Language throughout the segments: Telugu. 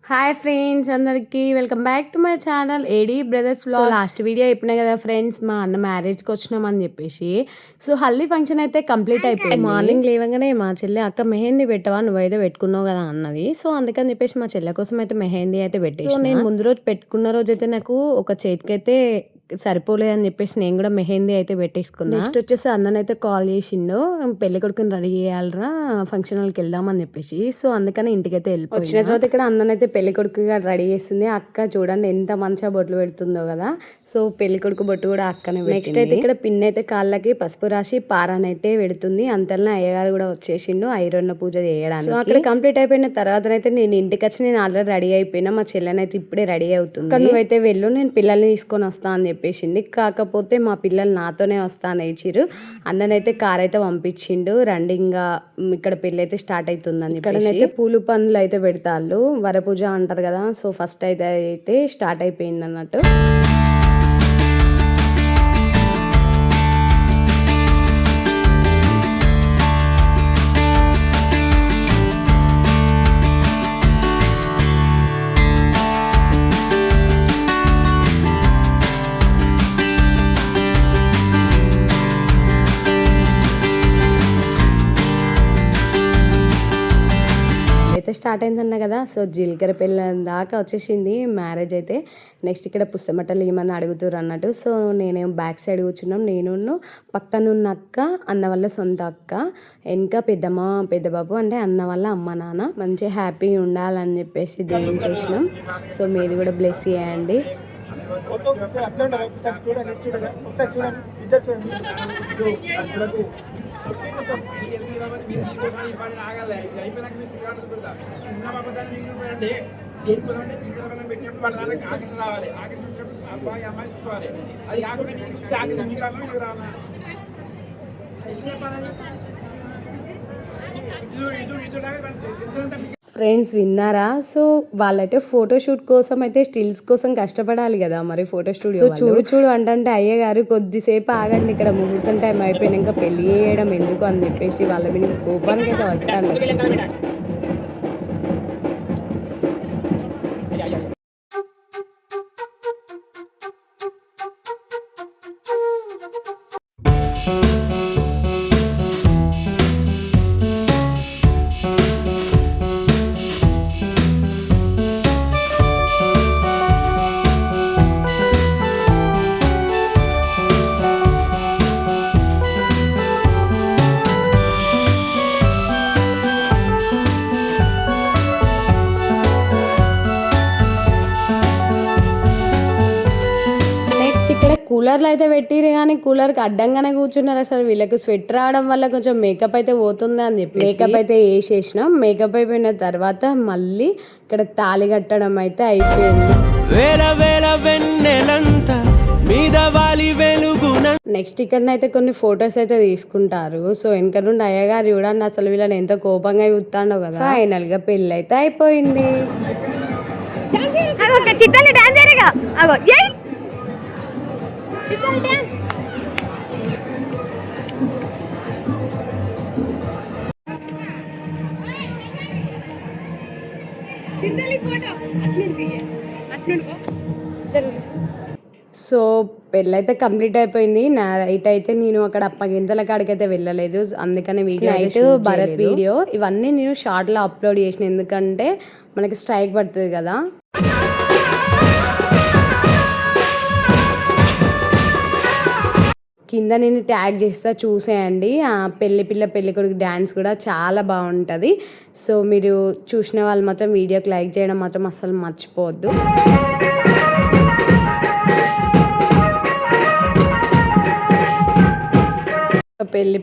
హాయ్ ఫ్రెండ్స్ అందరికీ welcome back to my channel AD brothers vlogs. Last video చెప్పినా కదా ఫ్రెండ్స్, మా అన్న మ్యారేజ్కి వచ్చినామని చెప్పేసి. సో హల్దీ ఫంక్షన్ అయితే కంప్లీట్ అయిపోయింది. మార్నింగ్ లేవగానే మా చెల్లి అక్క మెహందీ పెట్టవా, నువ్వైతే పెట్టుకున్నావు కదా అన్నది. సో అందుకని చెప్పేసి మా చెల్లె కోసం అయితే మెహందీ అయితే పెట్టేసి, నేను ముందు రోజు పెట్టుకున్న రోజు అయితే నాకు ఒక చేతికైతే సరిపోలేదని చెప్పేసి నేను కూడా మెహందీ అయితే పెట్టేసుకున్నా. నెక్స్ట్ వచ్చేసి అన్ననైతే కాల్ చేసిండు, పెళ్లి కొడుకుని రెడీ చేయాలరా ఫంక్షన్ హాల్కి వెళ్దామని చెప్పేసి. సో అందుకని ఇంటికైతే వెళ్ళిపోయి వచ్చిన తర్వాత ఇక్కడ అన్ననైతే పెళ్లి కొడుకుగా రెడీ చేస్తుంది. అక్క చూడండి ఎంత మంచిగా బొట్లు పెడుతుందో కదా. సో పెళ్లి కొడుకు బొట్టు కూడా అక్కనే. నెక్స్ట్ అయితే ఇక్కడ పిన్ అయితే కాళ్ళకి పసుపు రాసి పారానైతే పెడుతుంది. అంతలోనే అయ్యగారు కూడా వచ్చేసిండు ఐరన్ పూజ చేయడానికి. సో అక్కడ కంప్లీట్ అయిపోయిన తర్వాత అయితే నేను ఇంటికి వచ్చి నేను ఆల్రెడీ రెడీ అయిపోయినా. మా చెల్లెనైతే ఇప్పుడే రెడీ అవుతుంది. నువ్వైతే వెళ్ళు, నేను పిల్లల్ని తీసుకొని వస్తా అని చెప్పేసింది. కాకపోతే మా పిల్లలు నాతోనే వస్తాను ఇచ్చిరు. అన్ననైతే కార్ అయితే పంపించిండు, రండి ఇంకా ఇక్కడ పెళ్ళి అయితే స్టార్ట్ అవుతుందని. ఇక్కడనైతే పూలు పనులు అయితే పెడతాళ్ళు, వరపూజ అంటారు కదా. సో ఫస్ట్ అయితే స్టార్ట్ అయిపోయింది అన్నట్టు. అయితే స్టార్ట్ అయిందన్న కదా. సో జీలకర్ర పెళ్ళి దాకా వచ్చేసింది మ్యారేజ్ అయితే. నెక్స్ట్ ఇక్కడ పుస్తమట్టలు ఏమన్నా అడుగుతారు అన్నట్టు. సో నేనేం బ్యాక్ సైడ్ కూర్చున్నాం, నేను పక్కనున్న అక్క, అన్న వల్ల సొంత అక్క, వెనక పెద్దమ్మ పెద్ద బాబు అంటే అన్న వల్ల అమ్మ నాన్న. మంచిగా హ్యాపీగా ఉండాలని చెప్పేసి దేవుని చేసినాం. సో మీరు కూడా బ్లెస్ చేయండి. ఫ్రెండ్స్ విన్నారా? సో వాళ్ళైతే ఫోటోషూట్ కోసం అయితే స్టిల్స్ కోసం కష్టపడాలి కదా మరి ఫోటో స్టూడియో. సో చూడు అంటే అయ్యగారు కొద్దిసేపు ఆగండి, ఇక్కడ ముహూర్తం టైం అయిపోయినాక పెళ్లి చేయడం ఎందుకు అని చెప్పేసి వాళ్ళ మీద కోపానికి అయితే వస్తాను. కూలర్లు అయితే పెట్టిరు కానీ కూలర్కి అడ్డంగానే కూర్చున్నారు. అసలు వీళ్ళకి స్వెట్ రావడం వల్ల కొంచెం మేకప్ అయితే పోతుంది అని చెప్పి మేకప్ అయితే వేసేసినాం. మేకప్ అయిపోయిన తర్వాత మళ్ళీ ఇక్కడ తాళి కట్టడం అయితే అయిపోయింది. నెక్స్ట్ ఇక్కడనైతే కొన్ని ఫొటోస్ అయితే తీసుకుంటారు. సో వెనక నుండి అయ్యగారు చూడండి అసలు వీళ్ళని ఎంత కోపంగా చూస్తాడో కదా. ఫైనల్ గా పెళ్ళి అయితే అయిపోయింది. సో పెళ్ళైతే కంప్లీట్ అయిపోయింది. నైట్ అయితే నేను అక్కడ అప్పగింతల కాడికైతే వెళ్ళలేదు, అందుకని నైట్ భరత్ వీడియో ఇవన్నీ నేను షార్ట్లో అప్లోడ్ చేసిన, ఎందుకంటే మనకి స్ట్రైక్ పడుతుంది కదా. కింద నేను ట్యాగ్ చేస్తా చూసేయండి. పెళ్లి కొడుకు డ్యాన్స్ కూడా చాలా బాగుంటుంది. సో మీరు చూసిన వాళ్ళు మాత్రం వీడియోకి లైక్ చేయడం మాత్రం అస్సలు మర్చిపోవద్దు. పెళ్లి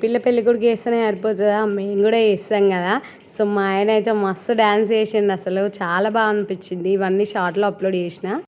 కొడుకు వేస్తేనే సరిపోతుందా, మేము కూడా వేస్తాం కదా. సో మా ఆయన అయితే మస్తు డ్యాన్స్ చేసిండు, అసలు చాలా బాగా అనిపించింది. ఇవన్నీ షార్ట్లో అప్లోడ్ చేసిన.